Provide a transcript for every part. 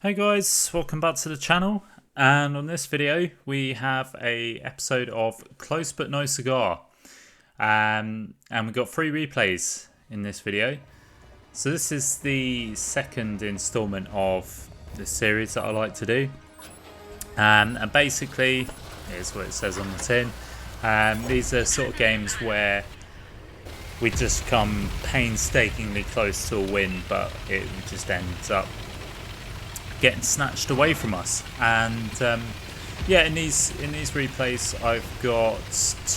Hey guys, welcome back to the channel, and on this video we have a episode of Close But No Cigar, and we've got 3 replays in this video. So this is the second installment of the series that I like to do, and basically here's what it says on the tin. These are sort of games where we just come painstakingly close to a win, but it just ends up getting snatched away from us. And yeah, in these replays I've got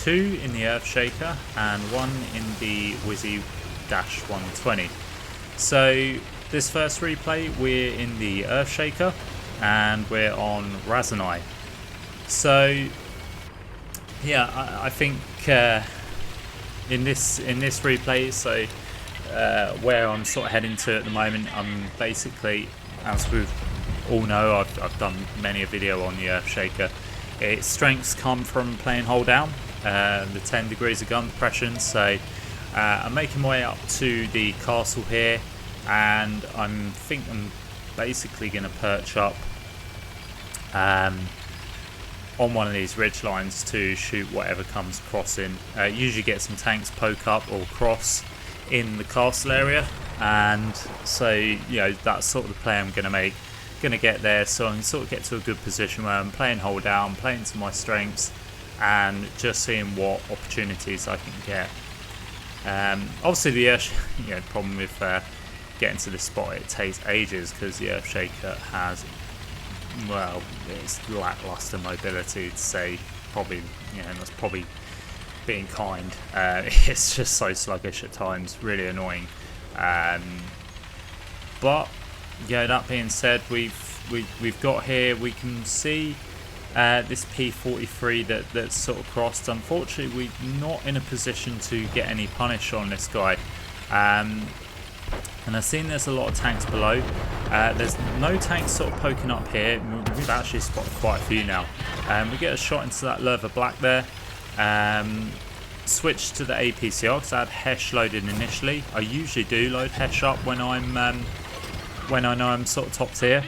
2 in the Earthshaker and 1 in the WZ-120. So this first replay we're in the Earthshaker and we're on Razanai. So yeah, I think in this replay, so where I'm sort of heading to at the moment, I'm basically, as we've all know, I've done many a video on the Earthshaker. Its strengths come from playing hold down, the 10 degrees of gun depression. So I'm making my way up to the castle here, and I'm basically going to perch up on one of these ridge lines to shoot whatever comes crossing. Usually get some tanks poke up or cross in the castle area, and so you know that's sort of the play I'm going to make. Going to get there so I can sort of get to a good position where I'm playing hold down, playing to my strengths, and just seeing what opportunities I can get. Obviously the problem with getting to this spot, it takes ages because the Earthshaker has, well, it's lackluster mobility to say, probably, you know, that's probably being kind. It's just so sluggish at times, really annoying. But yeah, that being said, we've got here, we can see this P43 that's sort of crossed. Unfortunately, we're not in a position to get any punish on this guy. And I've seen there's a lot of tanks below. There's no tanks sort of poking up here. We've actually spotted quite a few now. We get a shot into that Lerva Black there. Switch to the APCR because I had Hesh loaded initially. I usually do load Hesh up when I know I'm sort of top tier,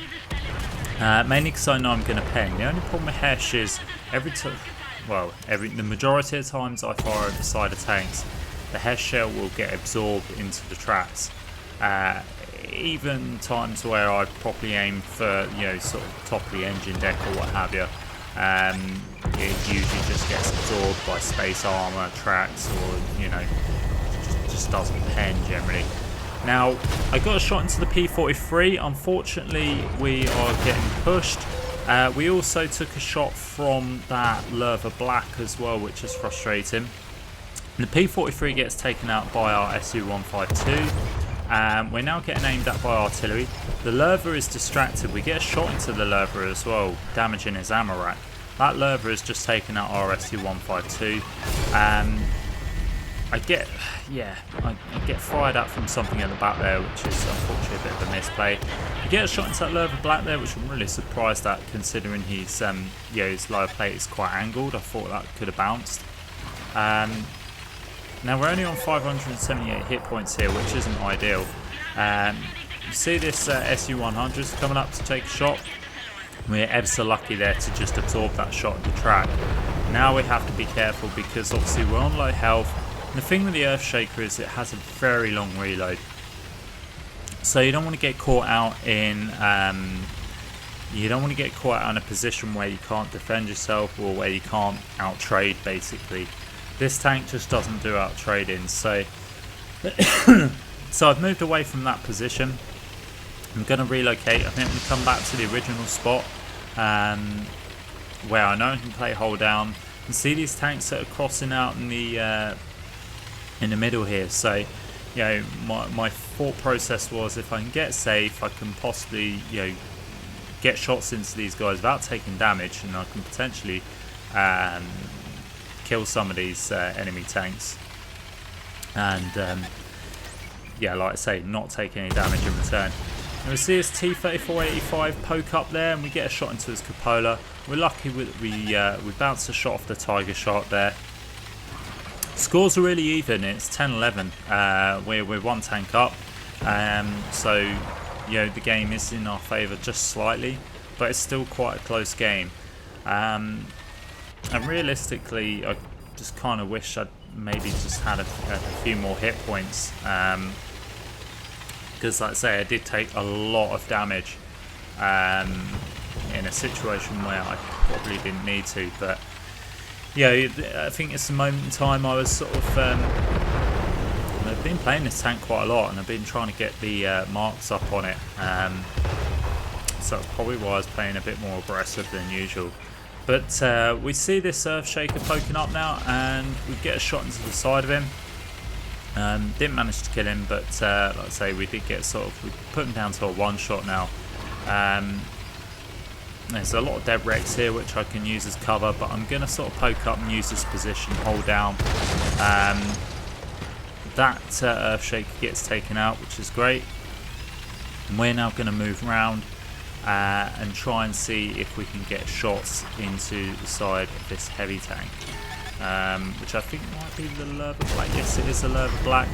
mainly because I know I'm going to ping. The only problem with Hesh is the majority of times I fire over the side of tanks, the Hesh shell will get absorbed into the tracks. Even times where I properly aim for, you know, sort of top of the engine deck or what have you, it usually just gets absorbed by space armor, tracks, or, you know, just doesn't pen generally. Now, I got a shot into the P43. Unfortunately, we are getting pushed. We also took a shot from that Lerva Black as well, which is frustrating. And the P43 gets taken out by our SU-152. We're now getting aimed at by artillery. The Lerva is distracted. We get a shot into the Lerva as well, damaging his ammo rack. That Lerva has just taken out our SU-152. I get fired at from something at the back there, which is unfortunately a bit of a misplay. I get a shot into that Lerva Black there, which I'm really surprised at, considering his his lower plate is quite angled. I thought that could have bounced. Now we're only on 578 hit points here, which isn't ideal. You see this SU-100 coming up to take a shot. We're ever so lucky there to just absorb that shot at the track. Now we have to be careful because obviously we're on low health. And the thing with the Earthshaker is it has a very long reload, so you don't want to get caught out in a position where you can't defend yourself or where you can't out trade. Basically, this tank just doesn't do out trading. So, so I've moved away from that position. I'm going to relocate. I think I'm going to come back to the original spot where I know I can play hold down and see these tanks that are crossing out in the middle here. So, you know, my thought process was, if I can get safe, I can possibly, you know, get shots into these guys without taking damage, and I can potentially kill some of these enemy tanks. And yeah, like I say, not take any damage in return. And we see his T-3485 poke up there, and we get a shot into his cupola. We're lucky we bounce a shot off the Tiger shot there. Scores are really even. It's 10-11. We're 1 tank up. So the game is in our favour just slightly, but it's still quite a close game. And realistically, I just kind of wish I'd maybe just had a few more hit points, because like I say, I did take a lot of damage in a situation where I probably didn't need to. But yeah, I think it's a moment in time. I was sort of I've been playing this tank quite a lot, and I've been trying to get the marks up on it, so that's probably why I was playing a bit more aggressive than usual. But we see this Earthshaker poking up now, and we get a shot into the side of him. Didn't manage to kill him, but like I say, we did get we put him down to a one shot now. There's a lot of dead wrecks here which I can use as cover, but I'm going to sort of poke up and use this position, hold down. That Earthshaker gets taken out, which is great. And we're now going to move around and try and see if we can get shots into the side of this heavy tank, which I think might be the Lerva Black. Yes, it is the Lerva Black.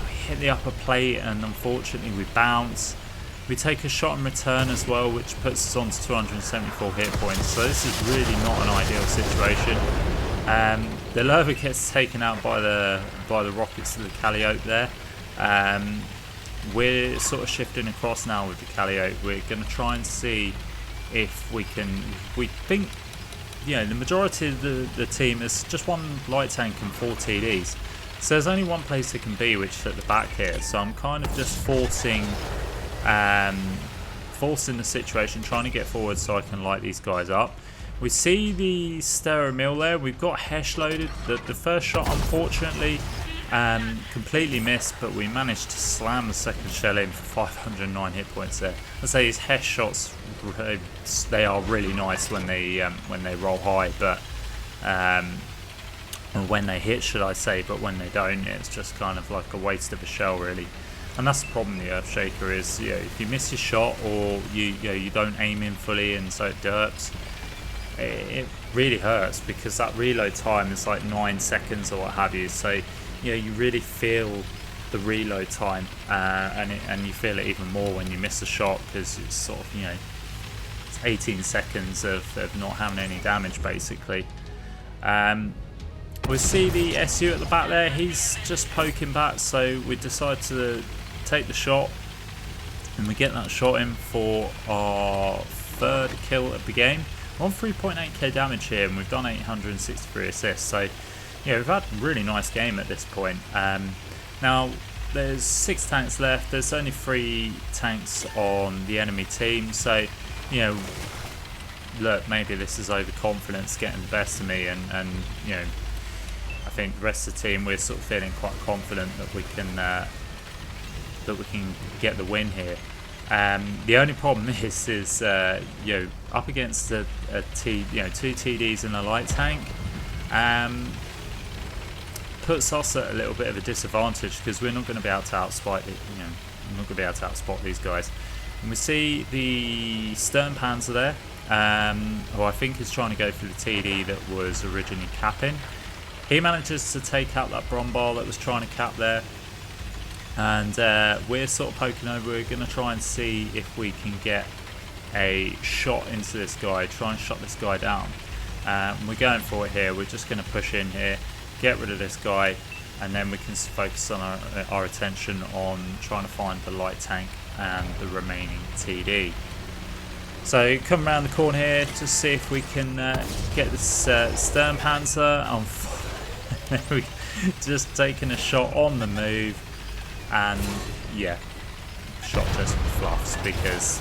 We hit the upper plate, and unfortunately we bounce. We take a shot in return as well, which puts us on to 274 hit points. So this is really not an ideal situation. The Lerva gets taken out by the rockets to the Calliope there. We're sort of shifting across now with the Calliope. We're going to try and see if we can. We think, the majority of the team is just one light tank and 4 TDs. So there's only one place it can be, which is at the back here. So I'm kind of just forcing the situation, trying to get forward so I can light these guys up. We see the Stereo Mill there. We've got Hesh loaded. The first shot, unfortunately, completely missed, but we managed to slam the second shell in for 509 hit points there. I'd say these Hesh shots, they are really nice when they roll high, but or when they hit, should I say, but when they don't, it's just kind of like a waste of a shell, really. And that's the problem with the Earthshaker is, if you miss your shot, or you don't aim in fully and so it derps, it really hurts, because that reload time is like 9 seconds or what have you. So you really feel the reload time, and you feel it even more when you miss a shot, because it's sort of it's 18 seconds of not having any damage basically. We see the SU at the back there. He's just poking back, so we decide to take the shot, and we get that shot in for our 3rd kill of the game. We're on 3.8k damage here, and we've done 863 assists. So we've had a really nice game at this point. Now there's 6 tanks left. There's only 3 tanks on the enemy team, so look, maybe this is overconfidence getting the best of me, and I think the rest of the team, we're sort of feeling quite confident that we can get the win here. The only problem is up against two TDs and a light tank, puts us at a little bit of a disadvantage, because we're not going to be able to outspot these guys. And we see the Stern Panzer there, who I think is trying to go for the TD that was originally capping. He manages to take out that Brombar that was trying to cap there, and we're sort of poking over. We're going to try and see if we can get a shot into this guy, try and shut this guy down. We're going for it here. We're just going to push in here, get rid of this guy, and then we can focus on our attention on trying to find the light tank and the remaining TD. So come around the corner here to see if we can get this Stern Panzer. We're just taking a shot on the move, and shot just fluffs, because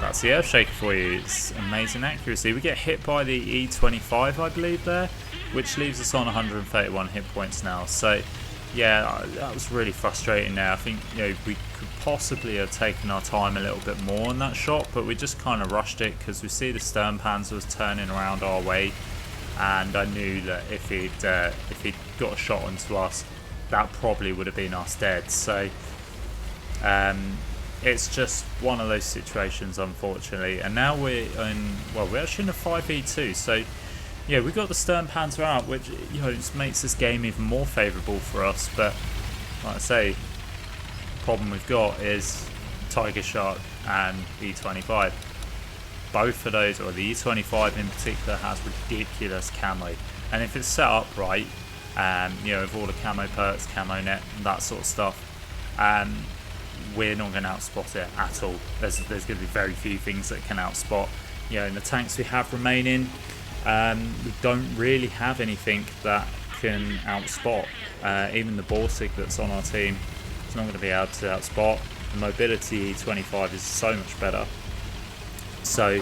that's the Earthshaker for you. It's amazing accuracy. We get hit by the E25, I believe, there, which leaves us on 131 hit points now. So that was really frustrating there. I think we could possibly have taken our time a little bit more on that shot, but we just kind of rushed it, because we see the Stern Panzer was turning around our way, and I knew that if he'd got a shot onto us, that probably would have been us dead. So it's just one of those situations, unfortunately. And now we're actually in a 5v2. So we got the Stern Panzer out, which just makes this game even more favourable for us. But like I say, the problem we've got is Tiger Shark and E25. Both of those, or the E25 in particular, has ridiculous camo, and if it's set up right, you know, with all the camo perks, camo net, and that sort of stuff, we're not going to outspot it at all. There's going to be very few things that can outspot. You know, in the tanks we have remaining, we don't really have anything that can outspot. Even the Baltic that's on our team is not going to be able to outspot. The mobility E25 is so much better. So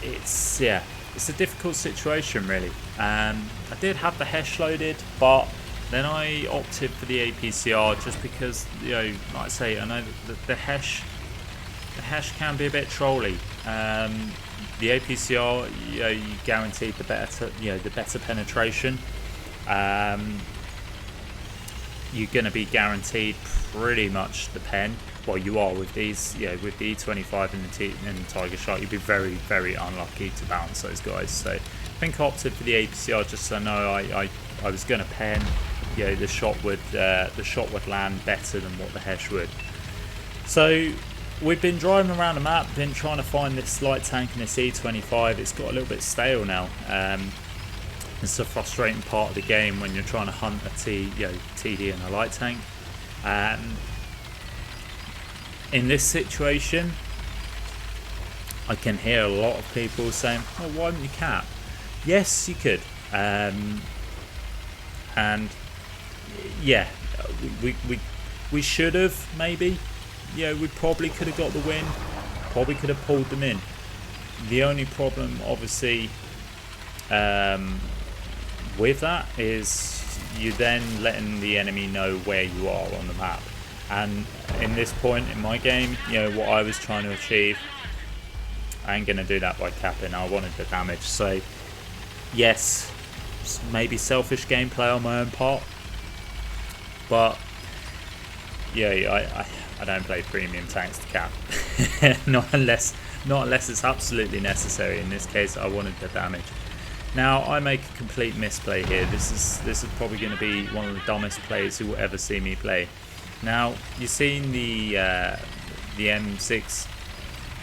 it's a difficult situation really. I did have the Hesh loaded, but then I opted for the APCR just because, you know, like I say, I know that the Hesh can be a bit trolly. The APCR, you know, you guaranteed the better penetration. You're going to be guaranteed pretty much the pen. Well, you are with these, you know, with the E25 and the Tiger Shark, you'd be very, very unlucky to bounce those guys. So I think I opted for the APCR just so I know I was going to pen. You know, the shot would land better than what the Hesh would. So we've been driving around the map, been trying to find this light tank and this E25. It's got a little bit stale now. It's a frustrating part of the game when you're trying to hunt a TD and a light tank. In this situation, I can hear a lot of people saying, "Oh, why don't you cap?" Yes, you could, and yeah, we should have maybe. Yeah, we probably could have got the win. Probably could have pulled them in. The only problem, obviously, with that is you then letting the enemy know where you are on the map. And in this point in my game, you know, what I was trying to achieve, I ain't going to do that by capping. I wanted the damage. So, yes, maybe selfish gameplay on my own part. But, yeah, I don't play premium tanks to cap. not unless it's absolutely necessary. In this case, I wanted the damage. Now, I make a complete misplay here. This is probably going to be one of the dumbest plays who will ever see me play. Now, you've seen the M6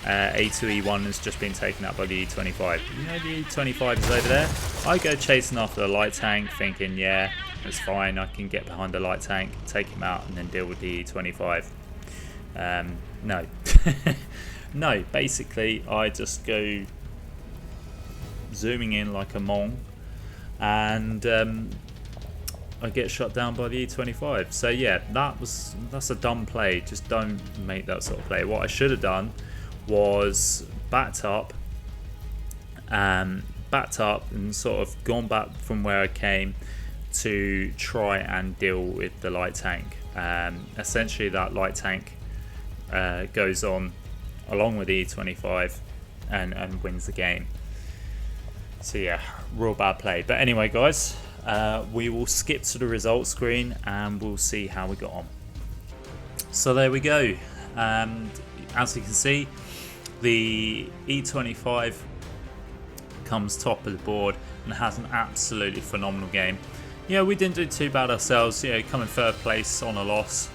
A2E1 has just been taken up by the E25. You know the E25 is over there? I go chasing after the light tank thinking, yeah, it's fine, I can get behind the light tank, take him out and then deal with the E25. No. No, basically I just go zooming in like a mong and I get shot down by the E25. So yeah, that's a dumb play. Just don't make that sort of play. What I should have done was backed up and sort of gone back from where I came to try and deal with the light tank. Essentially that light tank goes on along with the E25 and wins the game. So yeah, real bad play. But anyway guys, we will skip to the results screen and we'll see how we got on. So there we go. As you can see, the E25 comes top of the board and has an absolutely phenomenal game. Yeah, we didn't do too bad ourselves. You know, coming third place on a loss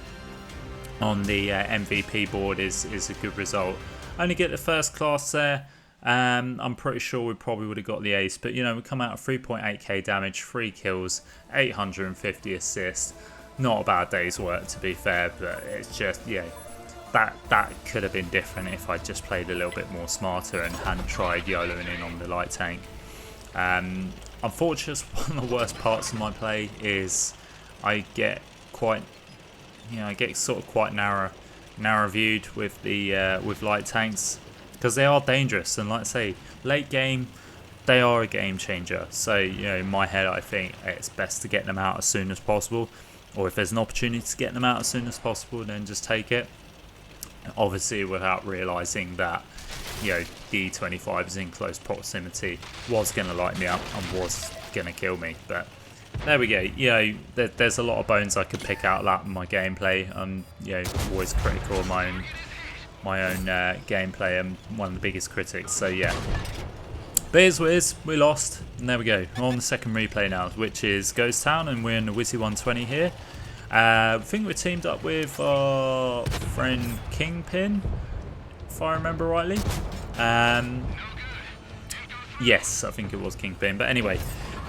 on the MVP board is a good result. Only get the first class there. I'm pretty sure we probably would have got the ace, but you know, we come out at 3.8k damage, 3 kills, 850 assists. Not a bad day's work to be fair, but it's just, yeah, that could have been different if I just played a little bit more smarter and hadn't tried YOLOing in on the light tank. Unfortunately, one of the worst parts of my play is I get quite, you know, I get sort of quite narrow viewed with the with light tanks, because they are dangerous, and like I say, late game they are a game changer. So you know, in my head I think it's best to get them out as soon as possible, or if there's an opportunity to get them out as soon as possible, then just take it, obviously without realising that, you know, the E25 is in close proximity, was going to light me up and was going to kill me. But there we go. You know, there's a lot of bones I could pick out of that in my gameplay. You know, always critical of my own gameplay. I'm one of the biggest critics. So yeah, but here's what it is. We lost, and there we go. We're on the second replay now, which is Ghost Town, and we're in the WZ-120 here. I think we're teamed up with our friend Kingpin, if I remember rightly. Yes, I think it was Kingpin. But anyway,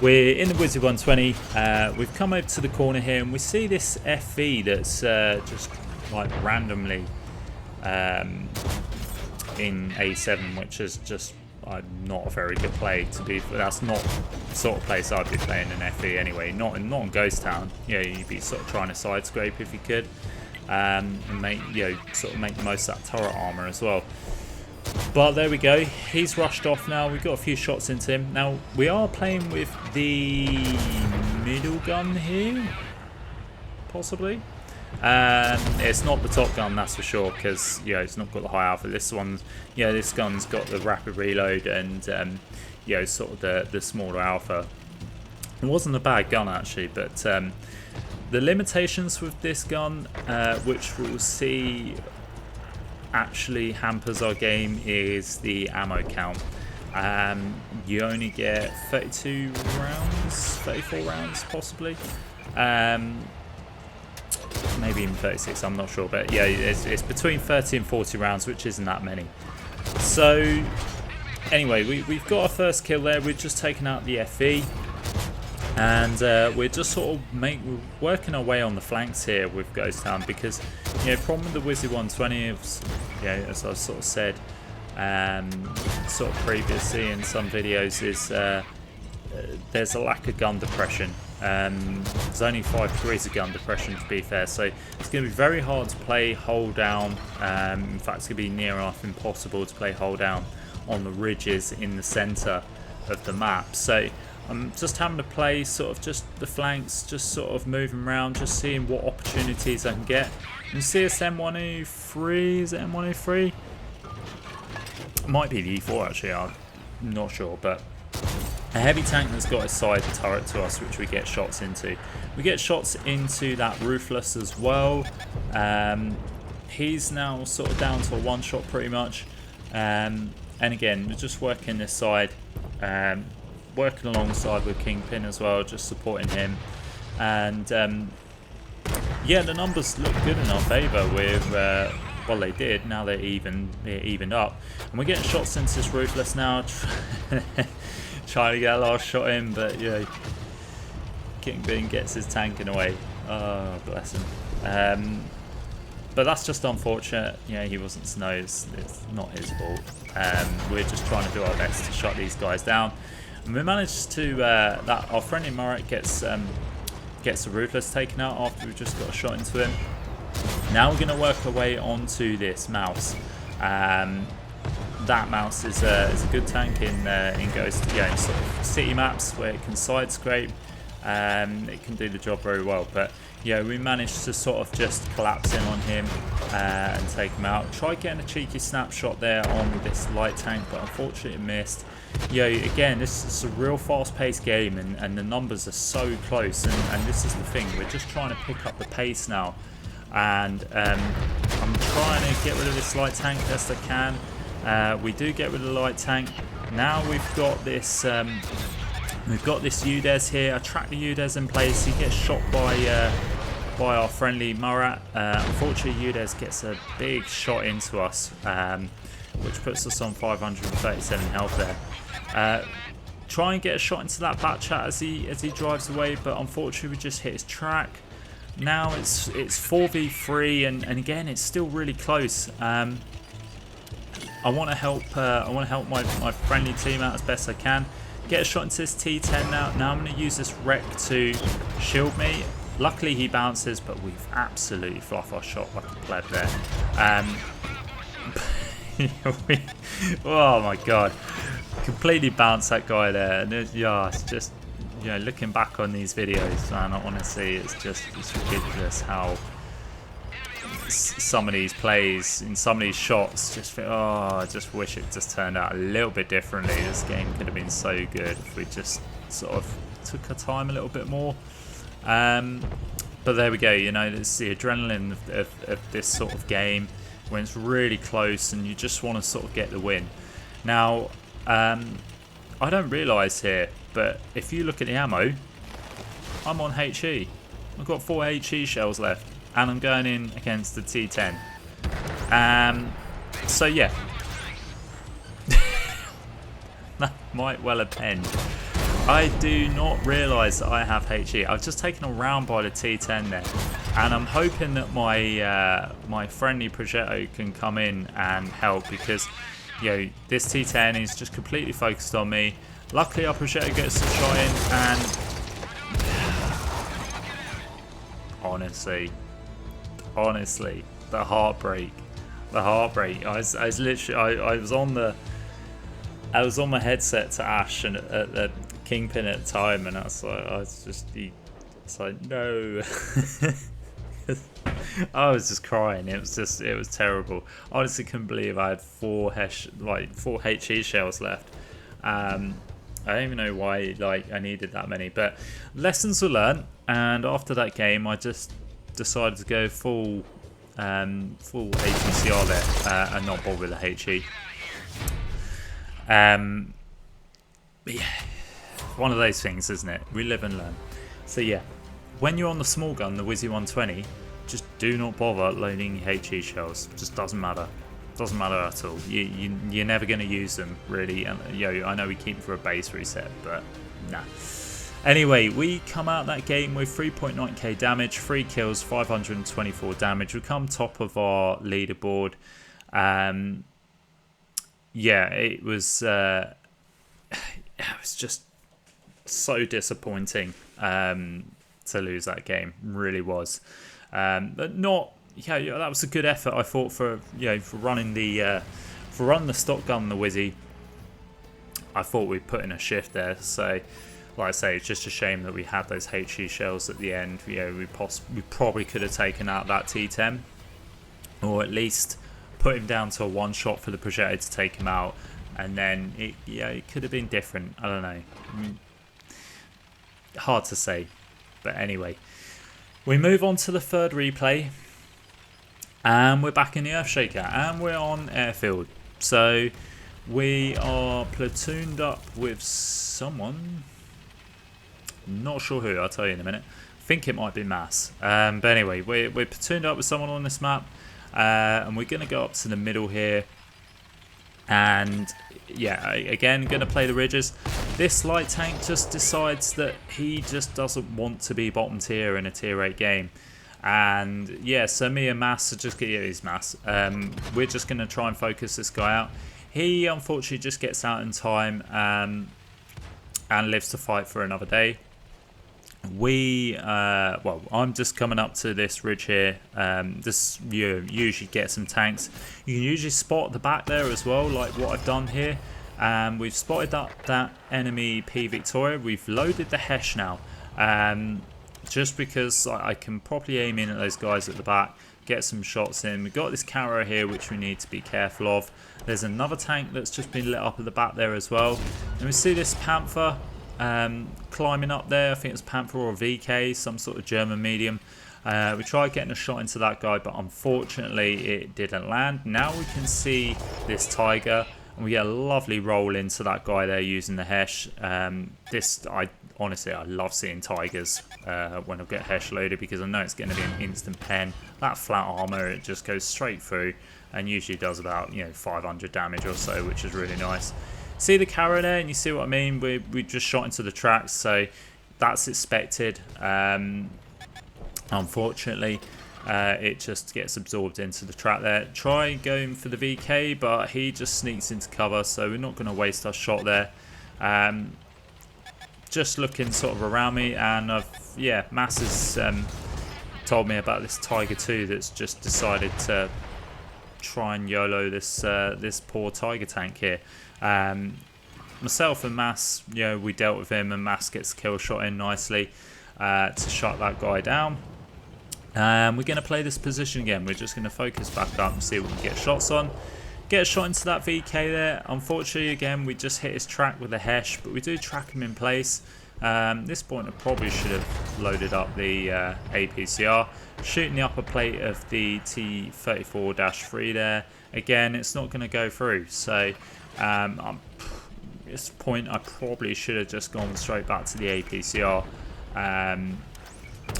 we're in the WZ-120. We've come over to the corner here, and we see this FV that's just like randomly in A7, which is just not a very good play to be. That's not the sort of place I'd be playing in FE anyway. Not in Ghost Town. Yeah, you'd be sort of trying to side scrape if you could, and make sort of make the most of that turret armor as well. But there we go. He's rushed off now. We've got a few shots into him. Now we are playing with the middle gun here, possibly. It's not the top gun, that's for sure, because it's not got the high alpha. This one, this gun's got the rapid reload and sort of the smaller alpha. It wasn't a bad gun actually, but the limitations with this gun, which we'll see actually hampers our game, is the ammo count. You only get 32 rounds, 34 rounds possibly. Maybe even 36, I'm not sure, but yeah, it's between 30 and 40 rounds, which isn't that many. So anyway, we've got our first kill there. We've just taken out the FE, and we're just sort of we're working our way on the flanks here with Ghost Town, because problem with the WZ-120 is, as I sort of said sort of previously in some videos, is there's a lack of gun depression. There's only 5 degrees of gun depression, to be fair, so it's going to be very hard to play hold down. In fact, it's going to be near enough impossible to play hold down on the ridges in the centre of the map. So I'm just having to play sort of just the flanks, just sort of moving around, just seeing what opportunities I can get. You see this M103, is it M103? It might be the E4 actually, I'm not sure, but a heavy tank that's got a side turret to us, which we get shots into. We get shots into that Ruthless as well. He's now sort of down to a one shot pretty much. And again, we're just working this side, working alongside with Kingpin as well, just supporting him. And yeah, the numbers look good in our favour with, well, they did, now they're evened up. And we're getting shots into this Ruthless now. Trying to get a last shot in, but Kingpin gets his tank in a way. Oh, bless him. But that's just unfortunate. He wasn't Snow. It's not his fault. We're just trying to do our best to shut these guys down. And we managed to our friendly Murray gets the Ruthless taken out after we've just got a shot into him. Now we're going to work our way onto this Mouse. That Mouse is a good tank in Ghost, in sort of city maps where it can side scrape. It can do the job very well, but we managed to sort of just collapse in on him and take him out. Tried getting a cheeky snapshot there on this light tank, but unfortunately it missed. Again, this is a real fast-paced game, and the numbers are so close, and this is the thing, we're just trying to pick up the pace now, and I'm trying to get rid of this light tank best I can. We do get rid of the light tank. Now we've got this UDES here. I track the UDES in place. He gets shot by our friendly Murat. Unfortunately, UDES gets a big shot into us, which puts us on 537 health there. Try and get a shot into that back chat as he drives away, but unfortunately we just hit his track. Now it's 4v3, and again it's still really close. I want to help my friendly team out as best I can. Get a shot into this T10 now. Now I'm going to use this wreck to shield me. Luckily he bounces, but we've absolutely fluffed our shot like a pleb there. Oh my god, completely bounced that guy there. And it's just looking back on these videos, man, honestly, it's ridiculous how some of these plays in some of these shots I just wish it just turned out a little bit differently. This game could have been so good if we just sort of took our time a little bit more. But there we go, it's the adrenaline of this sort of game when it's really close and you just want to sort of get the win. Now I don't realise here, but if you look at the ammo, I'm on HE. I've got 4 HE shells left, and I'm going in against the T10. So yeah, that might well have ended. I do not realise that I have HE. I've just taken a round by the T10 there, and I'm hoping that my my friendly Progetto can come in and help, because this T10 is just completely focused on me. Luckily our Progetto gets some shot in, and honestly, the heartbreak. I was literally, I was on my headset to Ash and at Kingpin at the time, and it's like no. I was just crying. It was terrible. I honestly couldn't believe I had 4 HE shells left. I don't even know why I needed that many, but lessons were learned, and after that game I just decided to go full APCR there and not bother with the HE. Yeah, one of those things, isn't it? We live and learn. So yeah, when you're on the small gun, the WZ-120, just do not bother loading HE shells. Just doesn't matter. Doesn't matter at all. You're never going to use them, really. And I know we keep them for a base reset, but nah. Anyway, we come out that game with 3.9k damage, 3 kills, 524 damage. We come top of our leaderboard. Yeah, it was just so disappointing to lose that game. Really was. But not. Yeah, that was a good effort, I thought, for running the stock gun, the Wizzy. I thought we put in a shift there. So, like I say, it's just a shame that we had those HE shells at the end. We probably could have taken out that T10, or at least put him down to a one shot for the Progetto to take him out, and then it could have been different. I don't know. Hard to say, but anyway, we move on to the third replay. And we're back in the Earthshaker, and we're on airfield. So we are platooned up with someone. Not sure who, I'll tell you in a minute. I think it might be Mass. But anyway, we're platooned up with someone on this map. And we're going to go up to the middle here. And yeah, again, going to play the ridges. This light tank just decides that he just doesn't want to be bottom tier in a tier 8 game. And yeah, so me and Mass are just he's Mass. We're just going to try and focus this guy out. He unfortunately just gets out in time and lives to fight for another day. Well, I'm just coming up to this ridge here. This you usually get some tanks. You can usually spot the back there as well, like what I've done here. We've spotted up that enemy P Victoria. We've loaded the Hesh now. Just because I can properly aim in at those guys at the back, get some shots in. We've got this Carro here, which we need to be careful of. There's another tank that's just been lit up at the back there as well. And we see this Panther climbing up there. I think it's Panther or VK, some sort of German medium. We tried getting a shot into that guy, but unfortunately it didn't land. Now we can see this Tiger, and we get a lovely roll into that guy there using the Hesh. Honestly, I love seeing Tigers when I get Hesh loaded, because I know it's going to be an instant pen. That flat armor, it just goes straight through and usually does about 500 damage or so, which is really nice. See the Carro there, and you see what I mean? We just shot into the tracks, so that's expected. Unfortunately, it just gets absorbed into the track there. Try going for the VK, but he just sneaks into cover, so we're not going to waste our shot there. Just looking sort of around me, and Mass has told me about this Tiger 2 that's just decided to try and YOLO this poor Tiger tank here. Myself and Mass, we dealt with him, and Mass gets the kill shot in nicely to shut that guy down. We're going to play this position again. We're just going to focus back up and see if we can get shots on. Get a shot into that VK there. Unfortunately, again, we just hit his track with a Hesh, but we do track him in place. This point, I probably should have loaded up the APCR. Shooting the upper plate of the T34-3 there. Again, it's not going to go through. So, at this point, I probably should have just gone straight back to the APCR.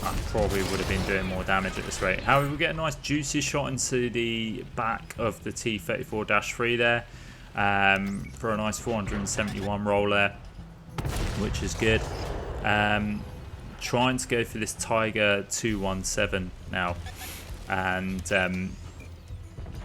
I probably would have been doing more damage at this rate. However, we get a nice juicy shot into the back of the T-34-3 there for a nice 471 roll there, which is good. Trying to go for this Tiger 217 now, and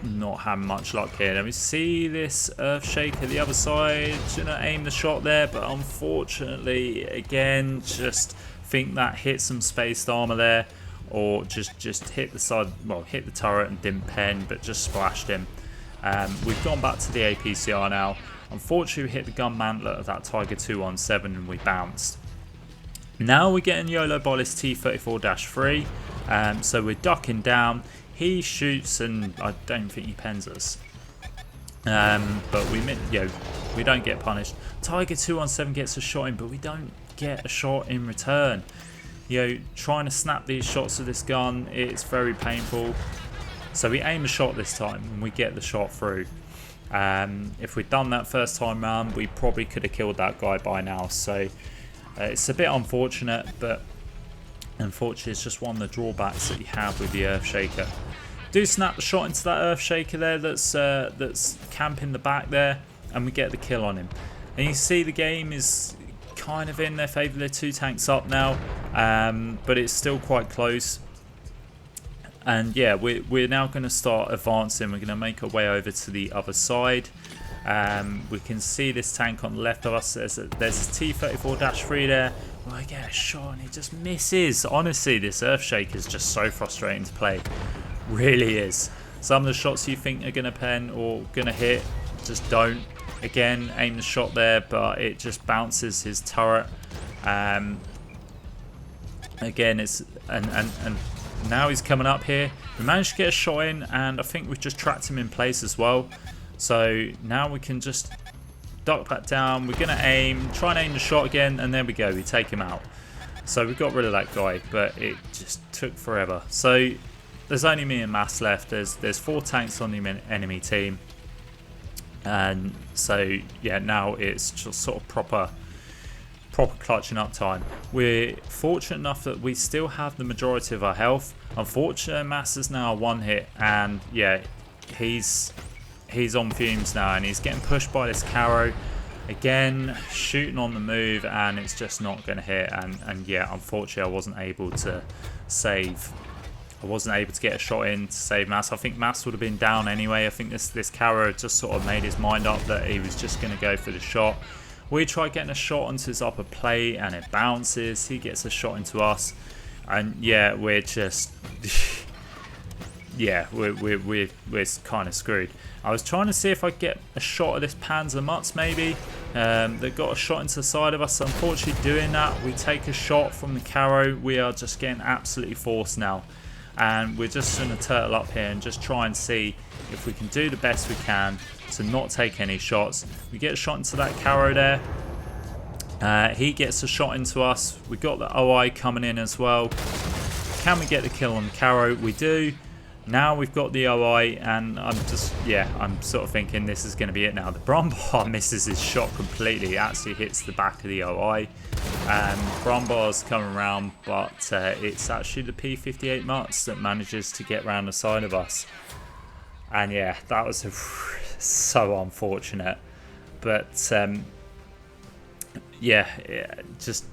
not having much luck here. Then we see this Earthshaker the other side, gonna aim the shot there, but unfortunately, again, just think that hit some spaced armor there, or just hit the side, well, hit the turret and didn't pen, but just splashed him. We've gone back to the APCR now. Unfortunately, we hit the gun mantlet of that Tiger 217 and we bounced. Now we're getting YOLO by this T-34-3, so we're ducking down. He shoots and I don't think he pens us, but we don't get punished. Tiger 217 gets a shot in, but we don't get a shot in return. Trying to snap these shots with this gun, it's very painful. So we aim a shot this time and we get the shot through. If we'd done that first time round, we probably could have killed that guy by now. So it's a bit unfortunate, but unfortunately it's just one of the drawbacks that you have with the Earthshaker. Do snap the shot into that Earthshaker there that's camping the back there, and we get the kill on him. And you see the game is kind of in their favour. They're 2 tanks up now, but it's still quite close. And yeah, we're now going to start advancing. We're going to make our way over to the other side. We can see this tank on the left of us. There's a T-34-3 there. Well, I get a shot and he just misses. Honestly, this Earthshaker is just so frustrating to play. Really is. Some of the shots you think are going to pen or going to hit just don't. Again, aim the shot there, but it just bounces his turret. Again, it's and now he's coming up here. We managed to get a shot in, and I think we've just tracked him in place as well. So now we can just duck back down. We're going to try and aim the shot again, and there we go. We take him out. So we got rid of that guy, but it just took forever. So there's only me and Mass left. There's 4 tanks on the enemy team. And so yeah, now it's just sort of proper clutching up time. We're fortunate enough that we still have the majority of our health. Unfortunately, Mass is now 1 hit, and yeah, he's on fumes now, and he's getting pushed by this Caro. Again, shooting on the move, and it's just not going to hit. And yeah, unfortunately, I wasn't able to save. I wasn't able to get a shot in to save Mass. I think Mass would have been down anyway. I think this Caro just sort of made his mind up that he was just going to go for the shot. We try getting a shot onto his upper plate, and it bounces. He gets a shot into us, and yeah, we're just yeah, we're kind of screwed. I was trying to see if I could get a shot of this Panzer Mutz maybe. That got a shot into the side of us. Unfortunately, doing that, we take a shot from the Caro. We are just getting absolutely forced now. And we're just going to turtle up here and just try and see if we can do the best we can to not take any shots. We get a shot into that Caro there. He gets a shot into us. We got the OI coming in as well. Can we get the kill on the Caro? We do. Now we've got the OI, and I'm sort of thinking this is going to be it now. The Brumbar misses his shot completely. It actually hits the back of the OI. Brumbar's coming around, but it's actually the P58 Mutz that manages to get round the side of us. And yeah, that was so unfortunate. But yeah, just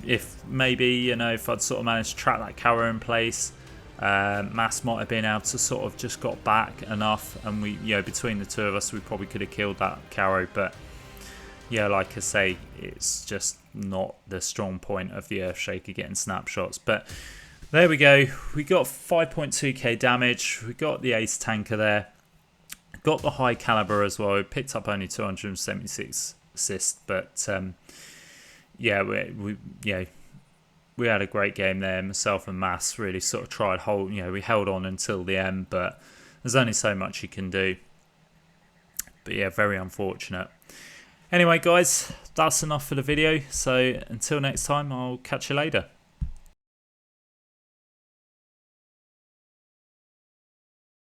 if maybe, if I'd sort of managed to track that Caro in place, Mass might have been able to sort of just got back enough, and we, between the two of us, we probably could have killed that Caro. But yeah, like I say, it's just not the strong point of the Earthshaker getting snapshots. But there we go. We got 5.2k damage. We got the ace tanker there. Got the high caliber as well. We picked up only 276 assists, but yeah, we had a great game there. Myself and Mass really sort of tried we held on until the end, but there's only so much you can do. But yeah, very unfortunate. Anyway, guys, that's enough for the video. So until next time, I'll catch you later.